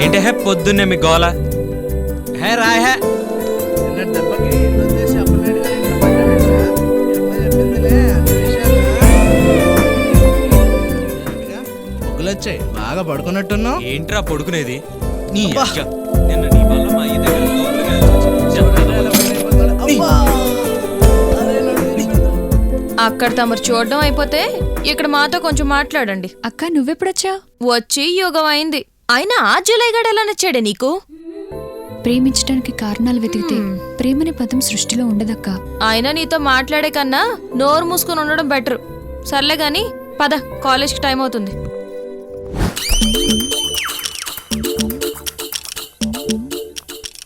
ఏంటి హే పొద్దున్నే మీ గోల? హే రాయ్ హే వచ్చాయి బాగా పడుకున్నట్టున్నావు. ఏంట్రా పడుకునేది? నీ అబ్బా. అక్క. నిన్న నీ వల్ల మా అయ్య దగ్గర లోపలికి అక్కడ తమరు చూడడం అయిపోతే ఇక్కడ మాతో కొంచెం మాట్లాడండి. అక్క నువ్వెప్పుడొచ్చావు? వచ్చి యుగం అయింది. అయినా ఆ జూలై గడ ఎలా నచ్చాడే నీకు? ప్రేమించడానికి కారణాలు వెతికితే ప్రేమనే పదం సృష్టిలో ఉండదక్క. అయినా నీతో మాట్లాడే కన్నా నోరు మూసుకుని ఉండడం బెటర్. సర్లే గాని పద, కాలేజ్కి టైం అవుతుంది.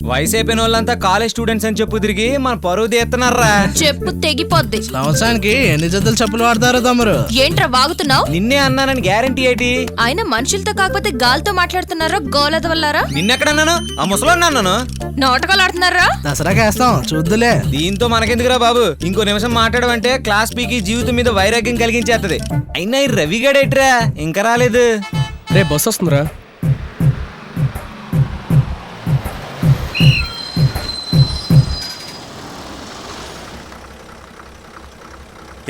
వయసు అయిపోయిన వాళ్ళంతా కాలేజ్ స్టూడెంట్స్ అని చెప్పు తిరిగి మన పరువు తీస్తున్నారా? చెప్పు తెగిపోద్ది. సంవత్సరానికి ఎన్ని జతలు చెప్పులు వాడతారో తమరు? ఏంట్రా వాగుతున్నావు? నిన్నే అన్నానని గ్యారంటీ ఏంటి? అయినా మనుషులతో కాకపోతే గాలితో మాట్లాడుతున్నారా? గోలద వల్లారా? నిన్నెక్కడన్నాను? ఆ ముసలోని అన్నాను. నాటకాలు ఆడుతున్నారా? దసరాకి వేస్తాం చూద్దులే. దీంతో మనకెందుకురా బాబు? ఇంకో నిమిషం మాట్లాడమంటే క్లాస్ పీకి జీవితం మీద వైరాగ్యం కలిగించేస్తది. అయినా ఈ రవిగాడేట్రా ఇంకా రాలేదు? రే బస్ వస్తుందిరా.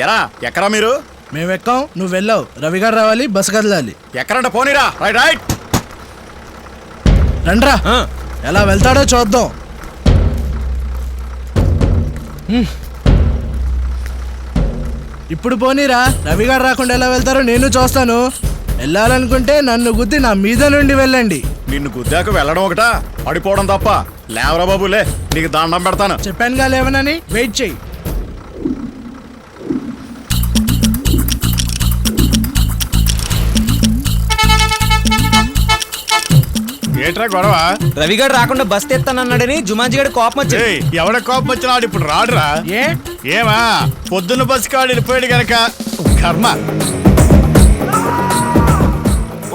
ఎరా ఎక్కరా మీరు? మేము ఎక్కాం, నువ్వు వెళ్ళావు. రవిగారు రావాలి, బస్సు కదలాలి. ఎక్కడంట పోనీరా. రైట్ రైట్ రండ్రా, ఎలా వెళ్తాడో చూద్దాం. ఇప్పుడు పోనీరా. రవిగారు రాకుండా ఎలా వెళ్తారో నేను చూస్తాను. వెళ్ళాలనుకుంటే నన్ను గుద్ది నా మీద నుండి వెళ్ళండి. నిన్ను గుద్దాక వెళ్ళడం ఒకటా, పడిపోవడం తప్ప. లేవరా బాబులే, నీకు దండం పెడతాను. చెప్పానుగా లేవనని. వెయిట్ చెయ్యి. ఏంట్రా గొడవ? రవిగాడు రాకుండా బస్ తెస్తానన్నాడని జుమాజీగాడు కోపం వచ్చి ఎవడ కోపం వచ్చినాడు ఇప్పుడు రాడురా. ఏమా పొద్దున్న బస్సు కాడు వెళ్ళిపోయాడు గనక కర్మ.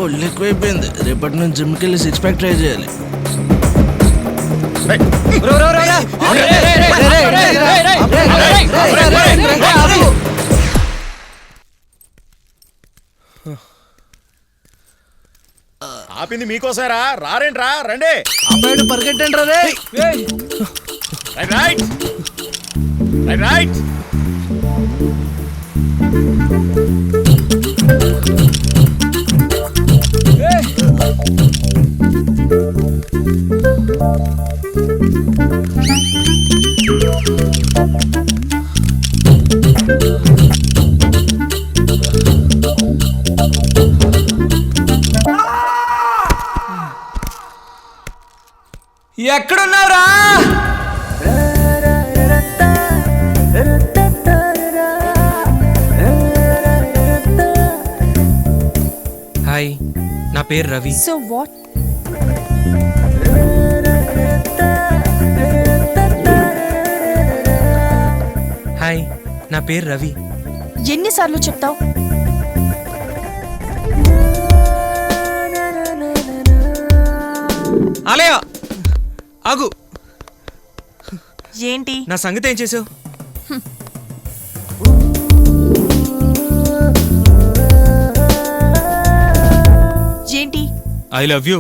ఒళ్ళు ఎక్కువైపోయింది. రేపటి నుంచి జిమ్కి వెళ్ళి సిక్స్ ప్యాక్ ట్రై చేయాలి. ఆపింది మీకోసారా? రారేంట్రా, రండి. అబ్బాయి పరిగెట్టండి రే. Right right right right. ఎక్కడున్నావురా? హాయ్, నా పేరు రవి. So what? హాయ్, నా పేరు రవి. ఎన్నిసార్లు చెప్తావు? ఆలయ ఆగు. ఏంటి నా సంగతి ఏం చేసావు? ఏంటి? I love you.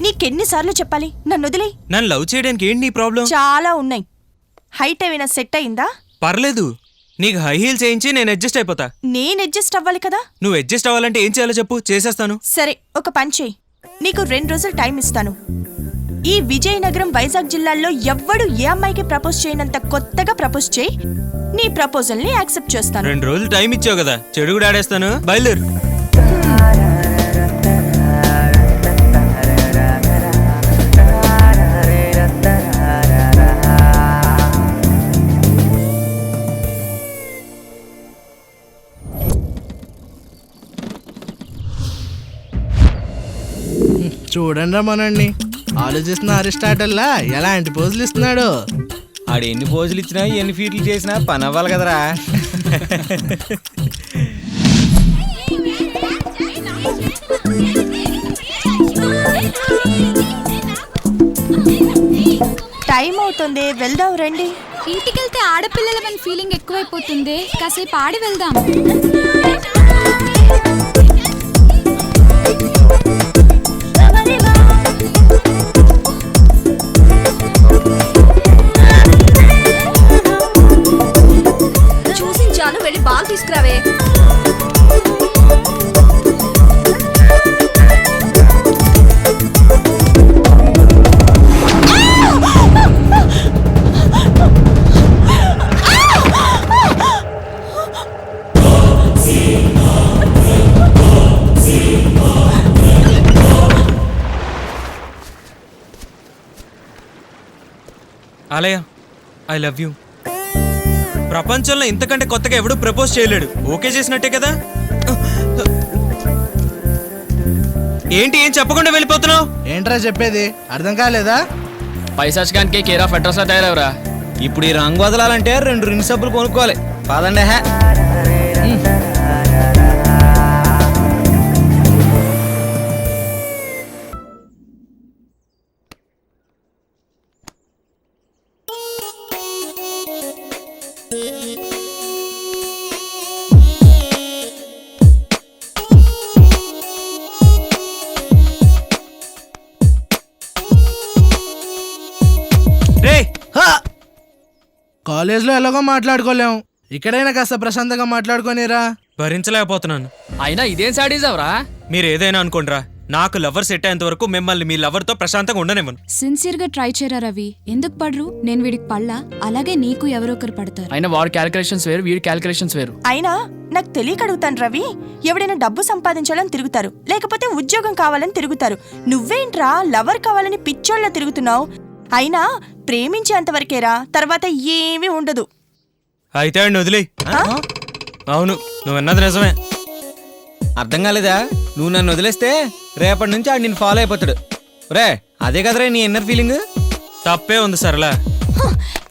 నీకెన్నిసార్లు చెప్పాలి? నన్ను వదిలే. నన్ను లవ్ చేయడానికి ఏంటి నీ ప్రాబ్లం? చాలా ఉన్నాయి. హైట్ ఏమైనా సెట్ అయిందా? పర్లేదు, నీకు హై హీల్ చేయించి నేను అడ్జస్ట్ అయిపోతా. నేను అడ్జస్ట్ అవ్వాలి కదా. నువ్వు అడ్జస్ట్ అవ్వాలంటే ఏం చేయాలో చెప్పు, చేసేస్తాను. సరే, ఒక పని చేయి. నీకు 2 రోజులు టైం ఇస్తాను. ఈ విజయనగరం, వైజాగ్ జిల్లాల్లో ఎవ్వడు ఏ అమ్మాయికి ప్రపోజ్ చేయనంత కొత్తగా ప్రపోజ్ చేయి. నీ ప్రపోజల్ ని యాక్సెప్ట్ చేస్తాను. 2 రోజులు టైం ఇచ్చావు కదా, చెడు కూడా ఆడేస్తాను. బయలుదేరు. చూడండి మనల్ని. ఆలోచిస్తున్న అరిస్టాటిల్లా ఎలాంటి పోజులు ఇస్తున్నాడు. ఆడు ఎన్ని పోజులు ఇచ్చినా ఎన్ని ఫీట్లు చేసినా పని అవ్వాలి కదరా. టైం అవుతుంది, వెళ్దాం రండి. ఇంటికెళ్తే ఆడపిల్లలమని ఫీలింగ్ ఎక్కువైపోతుంది. కాసేపు ఆడి వెళ్దాం. ఆలయ ఐ లవ్ యూ. ప్రపంచంలో ఇంతకంటే కొత్తగా ఎవడూ ప్రపోజ్ చేయలేడు. ఓకే చేసినట్టే కదా? ఏంటి ఏం చెప్పకుండా వెళ్ళిపోతున్నావు? ఏంట్రా చెప్పేది, అర్థం కాలేదా? పైసాచకానికి కేర్ ఆఫ్ అడ్రస్ లా తయారవరా. ఇప్పుడు ఈ రంగు వదలాలంటే 2 రిన్ సబ్బులు కొనుక్కోవాలి. పదండి. రే కాలేజ్లో ఎలాగో మాట్లాడుకోలేం, ఇక్కడైనా కాస్త ప్రశాంతంగా మాట్లాడుకోనిరా. భరించలేకపోతున్నాను. అయినా ఇదేం సాడీస్ అవరా. మీరు ఏదైనా అనుకోండిరా, నాకు లవర్ సెట్ అయ్యేంత వరకు మిమ్మల్ని మీ లవర్తో ప్రశాంతంగా ఉండనివ్వను. సిన్సియర్ గా ట్రై చేయరా రవి. ఎందుకు పడరు? నేను వీడికి పడలా, అలాగే నీకు ఎవరో ఒకరు పడతారు. అయినా వాడి క్యాలిక్యులేషన్స్ వేరు, వీడి క్యాలిక్యులేషన్స్ వేరు. అయినా నాకు తెలియక అడుగుతాను రవి, ఎవడైనా డబ్బు సంపాదించాలని తిరుగుతారు, లేకపోతే ఉద్యోగం కావాలని తిరుగుతారు. నువ్వేంట్రా లవర్ కావాలని పిచ్చోళ్ళ తిరుగుతున్నావు? అయినా ప్రేమించేంతవరకేరా, తర్వాత ఏమీ ఉండదు. అయితే అండి వదిలే. అవును, నువ్వన్నది నిజమే. అర్థం కాలేదా? నువ్వు నన్ను వదిలేస్తే రేపటి నుంచి ఆడు నిన్ను ఫాలో అయిపోతాడు. రే అదే కదరా నీ ఇన్నర్ ఫీలింగ్. తప్పే ఉంది సరళా.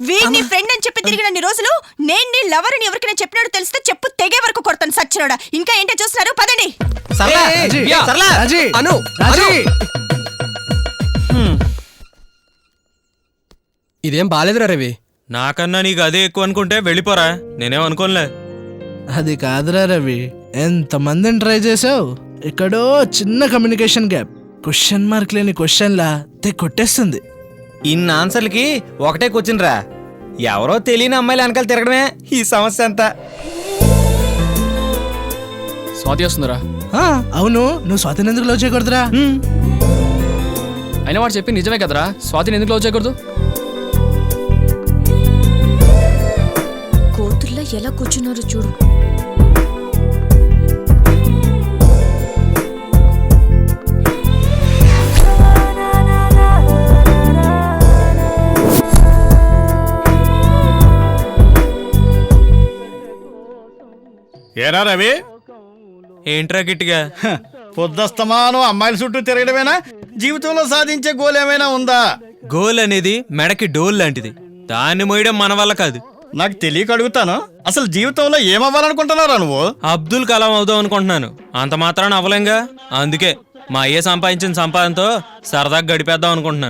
వీడిని ఫ్రెండ్ అని చెప్పి తిరిగినన్ని రోజులు నేను నీ లవర్ అని ఎవరికైనా చెప్పినాడు తెలిస్తే చెప్పు తెగే వరకు కొడతాను సచ్చినోడా. ఇంకా ఏంటో చూస్తున్నారు, పదండి. సరళా, రాజీ, సరళా, రాజీ, అను, రాజీ. ఇదేం బాలేదురా రవి. నాకన్నా నీకు అదే ఎక్కువ అనుకుంటే వెళ్ళిపోరా, నేనేం అనుకోనులే. అది కాదురా రవి, ఎంతమందిని ట్రై చేసావు, ఎక్కడో చిన్న కమ్యూనికేషన్ గ్యాప్, క్వశ్చన్ మార్క్ లేని క్వశ్చన్లా కొట్టేస్తుంది. ఇన్ని ఆన్సర్లకి ఒకటే కూర్చునిరా, ఎవరో తెలియని అమ్మాయిలు వెనకాల తిరగడమే ఈ సమస్య అంతా. స్వాతి వస్తుందిరా. ఆ, అవును, నువ్వు స్వాతిని ఎందుకు లవ్ చేయకూడదురా? అయినా వాడు చెప్పి నిజమే కదరా, స్వాతిని ఎందుకు లవ్ చేయకూడదు? కోతుల్లా ఎలా కూర్చున్నారో చూడు. ఏరా రవి, ఏంట్రా గిట్టిగా? పొద్దుస్తమానం అమ్మాయిల చుట్టూ తిరగడమేనా? జీవితంలో సాధించే గోల్ ఏమైనా ఉందా? గోల్ అనేది మెడకి డోల్ లాంటిది, దాన్ని మోయడం మన వల్ల కాదు. నాకు తెలియక అడుగుతాను, అసలు జీవితంలో ఏమవ్వాలనుకుంటున్నారా నువ్వు? అబ్దుల్ కలాం అవుదాం అనుకుంటున్నాను, అంత మాత్రాన అవ్వలేంగా. అందుకే మా అయ్య సంపాదించిన సంపాదనతో సరదాగా గడిపేద్దాం అనుకుంటున్నాను.